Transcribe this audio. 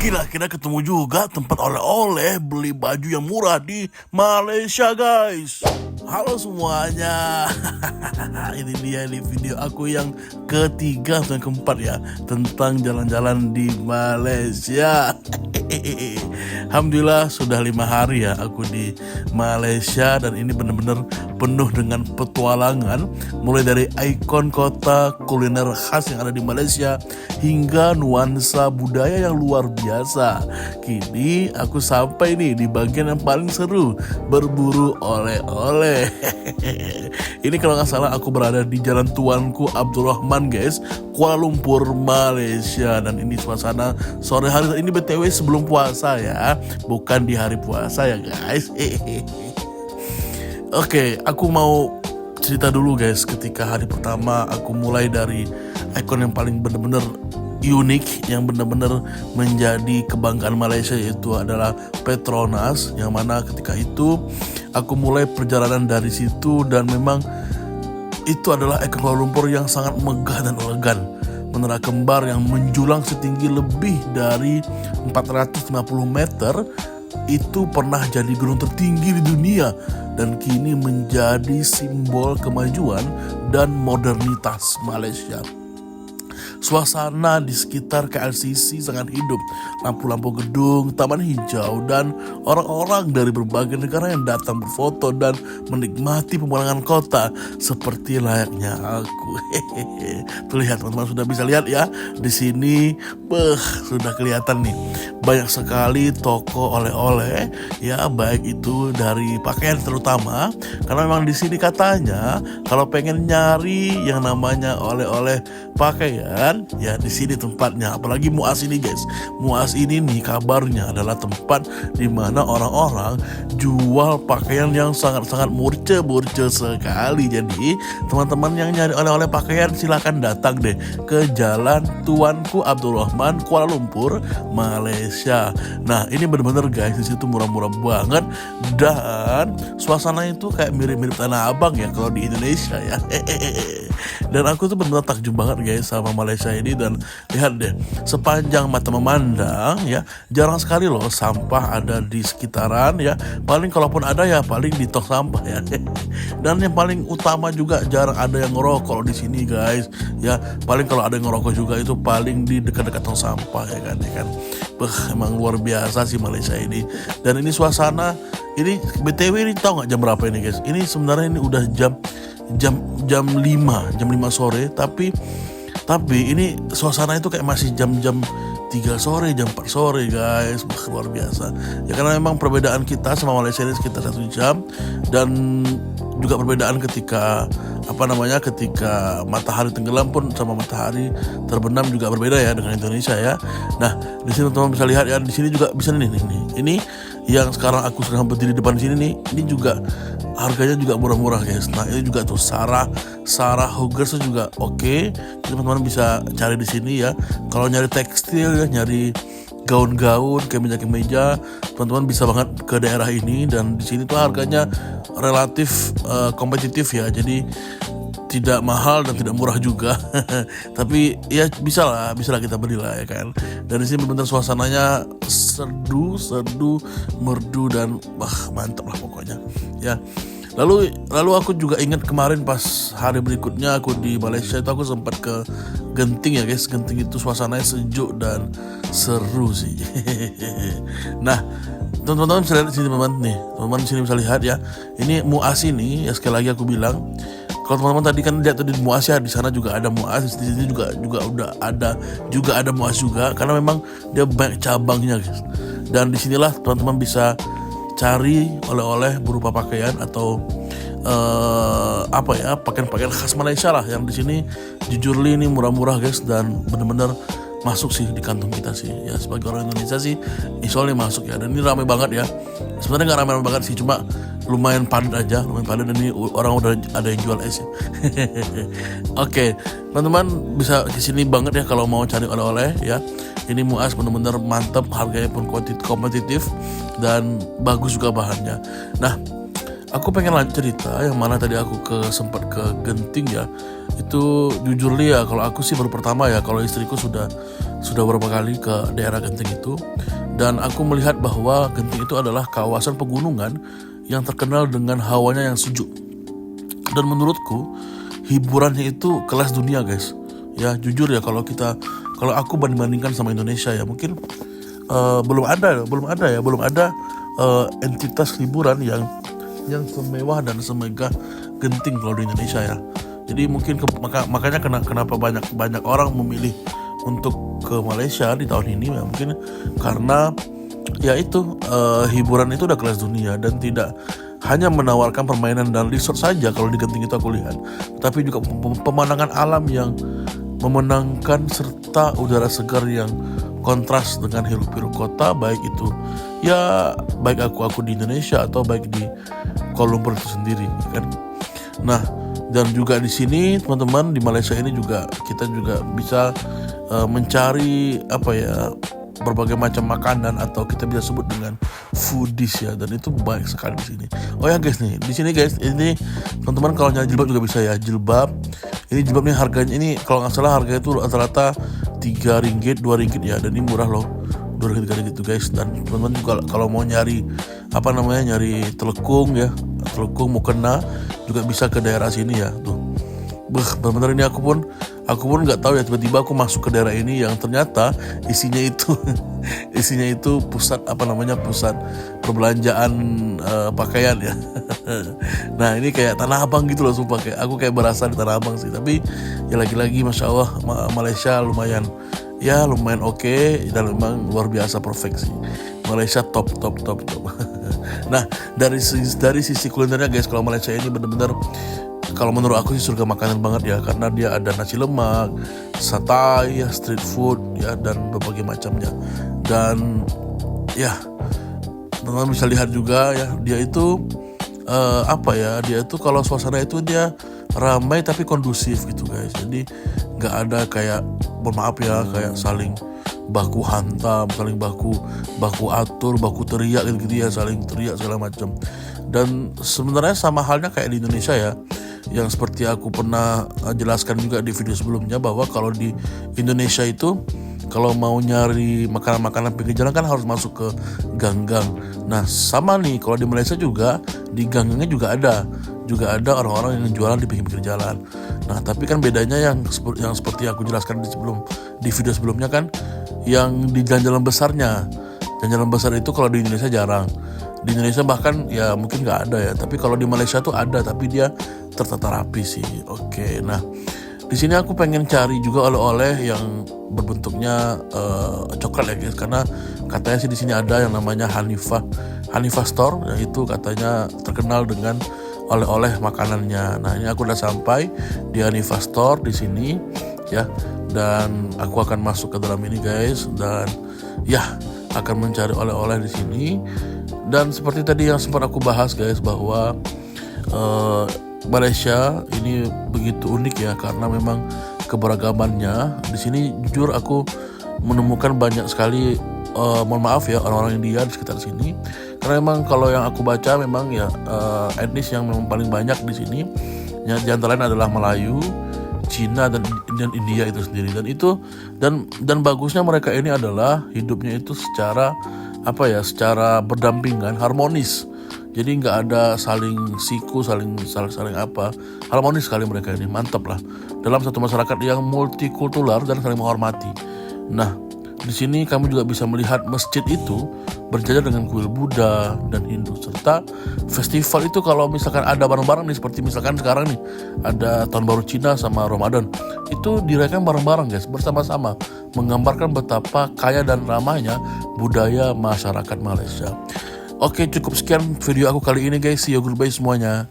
Kira-kira ketemu juga tempat oleh-oleh beli baju yang murah di Malaysia, guys. Halo semuanya. Ini dia nih video aku yang ketiga atau yang keempat ya, tentang jalan-jalan di Malaysia. Alhamdulillah sudah 5 hari ya aku di Malaysia, dan ini benar-benar penuh dengan petualangan, mulai dari ikon kota, kuliner khas yang ada di Malaysia, hingga nuansa budaya yang luar biasa. Kini aku sampai nih di bagian yang paling seru, berburu oleh-oleh. Ini kalau nggak salah aku berada di Jalan Tuanku Abdul Rahman, guys, Kuala Lumpur, Malaysia. Dan ini suasana sore hari ini, BTW sebelum puasa ya, bukan di hari puasa ya guys. Oke, aku mau cerita dulu guys. Ketika hari pertama aku mulai dari ikon yang paling bener-bener unik, yang benar-benar menjadi kebanggaan Malaysia, yaitu adalah Petronas, yang mana ketika itu aku mulai perjalanan dari situ, dan memang itu adalah ikon Kuala Lumpur yang sangat megah dan elegan. Menara kembar yang menjulang setinggi lebih dari 450 meter, itu pernah jadi gunung tertinggi di dunia dan kini menjadi simbol kemajuan dan modernitas Malaysia. Suasana di sekitar KLCC sangat hidup, lampu-lampu gedung, taman hijau, dan orang-orang dari berbagai negara yang datang berfoto dan menikmati pemandangan kota seperti layaknya aku. Tuh lihat teman-teman, sudah bisa lihat ya di sini, sudah kelihatan nih banyak sekali toko oleh-oleh ya, baik itu dari pakaian terutama, karena memang di sini katanya kalau pengen nyari yang namanya oleh-oleh pakaian ya di sini tempatnya. Apalagi Muas ini guys, Muas ini nih kabarnya adalah tempat di mana orang-orang jual pakaian yang sangat-sangat murce sekali. Jadi teman-teman yang nyari oleh-oleh pakaian silakan datang deh ke Jalan Tuanku Abdul Rahman, Kuala Lumpur, Malaysia. Nah ini bener-bener guys, di situ murah-murah banget, dan suasananya itu kayak mirip-mirip Tanah Abang ya kalau di Indonesia ya. Dan aku tuh benar-benar takjub banget guys sama Malaysia ini. Dan lihat deh, sepanjang mata memandang ya, jarang sekali loh sampah ada di sekitaran ya. Paling kalaupun ada ya paling di tong sampah ya. Dan yang paling utama juga, jarang ada yang ngerokok di sini guys ya. Paling kalau ada yang ngerokok juga itu paling di dekat-dekat tong sampah ya kan. Emang luar biasa sih Malaysia ini. Dan ini suasana ini, BTW ini tahu nggak jam berapa ini guys? Ini sebenarnya ini udah jam 5 sore, tapi ini suasana itu kayak masih jam 3 sore, jam 4 sore guys. Luar biasa ya, karena memang perbedaan kita sama Malaysia ini sekitar 1 jam, dan juga perbedaan ketika ketika matahari tenggelam pun sama matahari terbenam juga berbeda ya dengan Indonesia ya. Nah di sini teman-teman bisa lihat ya, di sini juga bisa nih ini yang sekarang aku sedang berdiri di depan sini nih, ini juga harganya juga murah-murah guys. Nah ini juga tuh Sarah Huggers juga oke. Teman-teman bisa cari di sini ya. Kalau nyari tekstil ya, nyari gaun-gaun, kemeja-kemeja, teman-teman bisa banget ke daerah ini. Dan di sini tuh harganya relatif kompetitif ya, jadi tidak mahal dan tidak murah juga. Tapi ya bisa lah kita belilah ya kan. Dan di sini benar-benar suasananya serdu, merdu, dan mantap lah pokoknya ya. Lalu aku juga ingat kemarin pas hari berikutnya aku di Malaysia itu, aku sempat ke Genting ya guys. Genting itu suasananya sejuk dan seru sih. Nah teman-teman bisa lihat di sini teman-teman di sini bisa lihat ya. Ini Muas ini ya, sekali lagi aku bilang, kalau teman-teman tadi kan lihat di Muas ya, di sana juga ada Muas, di sini juga udah ada Muas juga, karena memang dia banyak cabangnya guys. Dan disinilah teman-teman bisa cari oleh-oleh berupa pakaian atau pakaian-pakaian khas Malaysia lah, yang di sini jujur ini murah-murah guys, dan benar-benar masuk sih di kantong kita sih ya, sebagai orang Indonesia sih soalnya masuk ya. Dan ini ramai banget ya, sebenarnya nggak ramai banget sih, cuma lumayan padat aja, dan ini orang udah ada yang jual es ya. Oke, teman-teman bisa kesini banget ya kalau mau cari oleh-oleh ya. Ini Muas benar-benar mantap, harganya pun kompetitif dan bagus juga bahannya. Nah Aku pengen cerita yang mana tadi aku sempat ke Genting ya. Itu jujur ya, kalau aku sih baru pertama ya. Kalau istriku sudah beberapa kali ke daerah Genting itu, dan aku melihat bahwa Genting itu adalah kawasan pegunungan yang terkenal dengan hawanya yang sejuk. Dan menurutku hiburannya itu kelas dunia guys. Ya jujur ya, kalau aku bandingkan sama Indonesia ya, mungkin belum ada entitas hiburan yang semewah dan semegah Genting kalau di Indonesia ya. Jadi mungkin makanya kenapa banyak orang memilih untuk ke Malaysia di tahun ini ya, mungkin karena ya itu hiburan itu udah kelas dunia dan tidak hanya menawarkan permainan dan resort saja kalau di Genting itu aku lihat, tapi juga pemandangan alam yang memenangkan serta udara segar yang kontras dengan hiruk-pikuk kota, baik aku di Indonesia atau baik di Kuala Lumpur itu sendiri kan. Nah, dan juga di sini teman-teman, di Malaysia ini juga kita juga bisa mencari berbagai macam makanan atau kita bisa sebut dengan foodies ya, dan itu baik sekali di sini. Oh ya guys, nih di sini guys, ini teman-teman kalau nyari jilbab juga bisa ya. Jilbab jilbabnya harganya ini kalau nggak salah harganya itu rata-rata RM3, RM2 ya, dan ini murah loh, RM2 gitu guys. Dan teman-teman juga kalau mau nyari nyari telekung ya, telekung mukena juga bisa ke daerah sini ya tuh. Benar-benar ini aku pun nggak tahu ya, tiba-tiba aku masuk ke daerah ini yang ternyata isinya itu pusat pusat perbelanjaan pakaian ya. Nah ini kayak Tanah Abang gitu loh, sumpah aku kayak berasa di Tanah Abang sih. Tapi ya lagi-lagi Masya Allah, Malaysia lumayan oke, dan memang luar biasa perfect sih. Malaysia top. Nah dari sisi kulinernya guys, kalau Malaysia ini benar-benar kalau menurut aku sih surga makanan banget ya, karena dia ada nasi lemak, satay, ya, street food ya, dan berbagai macamnya. Dan ya teman-teman bisa lihat juga ya, dia itu kalau suasana itu dia ramai tapi kondusif gitu guys. Jadi nggak ada kayak, mohon maaf ya, kayak saling baku hantam, saling baku atur, baku teriak gitu ya, saling teriak segala macam. Dan sebenarnya sama halnya kayak di Indonesia ya, yang seperti aku pernah jelaskan juga di video sebelumnya, bahwa kalau di Indonesia itu kalau mau nyari makanan-makanan pinggir jalan kan harus masuk ke gang-gang. Nah sama nih kalau di Malaysia juga, di gang-gangnya juga ada orang-orang yang jualan di pinggir-pinggir jalan. Nah tapi kan bedanya yang seperti aku jelaskan di video sebelumnya kan, yang di jalan-jalan besarnya. Jalan-jalan besar itu kalau di Indonesia jarang. Di Indonesia bahkan ya mungkin nggak ada ya, tapi kalau di Malaysia tuh ada, tapi dia tertata rapi sih. Oke, nah di sini aku pengen cari juga oleh-oleh yang berbentuknya coklat ya guys, karena katanya sih di sini ada yang namanya Hanifah Store, yaitu katanya terkenal dengan oleh-oleh makanannya. Nah ini aku udah sampai di Hanifah Store di sini ya, dan aku akan masuk ke dalam ini guys, dan ya akan mencari oleh-oleh di sini. Dan seperti tadi yang sempat aku bahas guys, bahwa Malaysia ini begitu unik ya, karena memang keberagamannya. Di sini jujur aku menemukan banyak sekali mohon maaf ya, orang-orang India di sekitar sini, karena memang kalau yang aku baca memang ya etnis yang memang paling banyak di sini ya, di antara lain adalah Melayu, Cina, dan India itu sendiri. Dan bagusnya mereka ini adalah hidupnya itu secara berdampingan, harmonis. Jadi nggak ada saling siku, saling harmonis sekali mereka ini, mantap lah. Dalam satu masyarakat yang multikultural dan saling menghormati. Nah, di sini kamu juga bisa melihat masjid itu berjajar dengan kuil Buddha dan Hindu, serta festival itu kalau misalkan ada bareng-bareng nih, seperti misalkan sekarang nih ada Tahun Baru Cina sama Ramadan, itu dirayakan bareng-bareng guys, bersama-sama, menggambarkan betapa kaya dan ramahnya budaya masyarakat Malaysia. Oke, cukup sekian video aku kali ini guys. See you, goodbye semuanya.